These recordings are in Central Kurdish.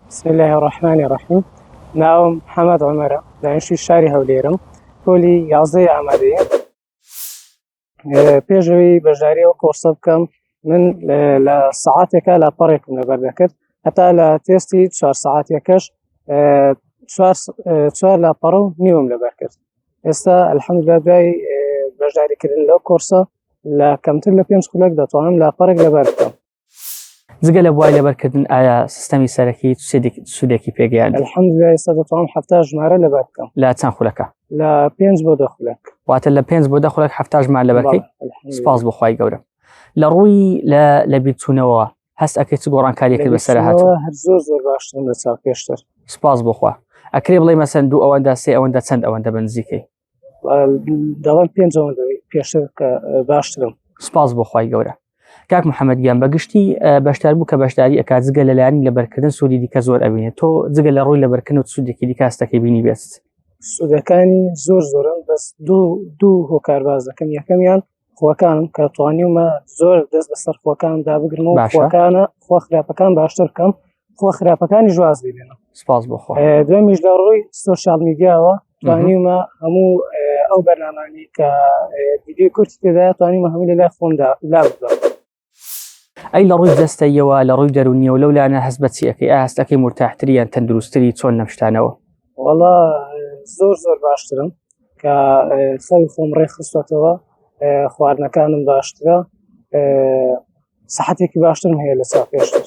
بسم الله الرحمن الرحیم. ناوم محەممەد عومەرە، دانیشتووی شاری هەولێرم، پۆلی 11 ئامادەیە. پێشەوەی بەشداریەوە کۆرسە بکەم، من لە سەعاتێکە لاپەڕێکم لەبەر دەکرد، هەتا لە تێستی 4 سەعاتێکەش 4 لاپەڕە و نیوەم لەبەر کرد. ئێستا ئەلحەمدولیلا دوای بەشداریکردن لەو کۆرسە لە کەمتر لە 5 خولەک دەتوانم لاپەڕێک لەبەر بکەم. جگە لە بوای لەبەرکردن ئایا سیستەمی سەرەکی سوودێکی پێگەیاند؟ ئەلحەمدولیلا ئێستا دەتوانم 70 ژمارە لەبەر بکەم. لە چەند خولەکە؟ لە 5 بۆ 10 خولەک. واتە لە 5 بۆ 10 خولەک 70 ژمار لەبەرکەی؟ سپاس بۆ خوای گەورە. لە ڕووی لە بیرچوونەوە هەست ئەکەی چ گۆڕانکاریەکەت بەسەر هاتووە؟ هەر زۆر باشترم لە چاو پێشتر. سپاس بۆ خوا. ئەکرێ بڵێ مەسەن 2 ئەوەندە 3 ئەوەندە چەند ئەوەندە بەنزیکەی؟ دەڵێن 5 ئەوەندە پێشتر کە باشترم. سپاس بۆ خوای گەورە. کاک محەممەد گیان بەگشتی بەشدار بوو کە بەشداری ئەکات جگە لەلایەنی لەبەرکردن سوودی دیکە زۆر ئەبینێت. تۆ جگە لە ڕووی لەبەرکردن و سوودێکی دیکە هەستەکەی بینی بێت؟ سوودەکانی زۆرن، بەس دوو هۆکارباز دەکەم. یەکەمیان خۆەکانم کە توانیومە زۆر دەست بەسەر خۆەکانم دابگرم و خۆ خراپەکان باشتر بکەم، خۆ خراپەکانی جواز ببێنم. سپاس بۆ خوا. دوێمیش لە ڕووی سۆشیال میدیاوە توانیومە هەموو ئەو بەرنامانی کە ڤیدیۆی کورتی تێدا توانیمە هەموو لە لای خۆمدا لا ببەم. ئەی لە ڕووی دەستەیەوە لە ڕووی دەرونیەوە لەولانە هەست بە چیەکەی؟ هەستەکەی مرتاحتری یان تەندروستری چۆن نەمشتانەوە؟ وەڵا زۆر باشترم کە خەوی خۆم ڕێخستوەتەوە، خواردنەکانم باشترە، سەحەتێکی باشترم هەیە لە چاو پێشتر.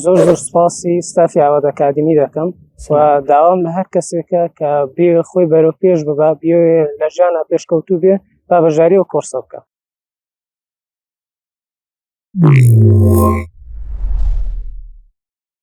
زۆر سپاسی ستافی ئاواد ئەکادمی دەکەم و داوام لە هەر کەسێکە کە بێ خۆی بەرەو پێش ببا، بێ لە ژیانە پێشکەوتوو بێ، با بەژاریەوە کۆرسە بکە.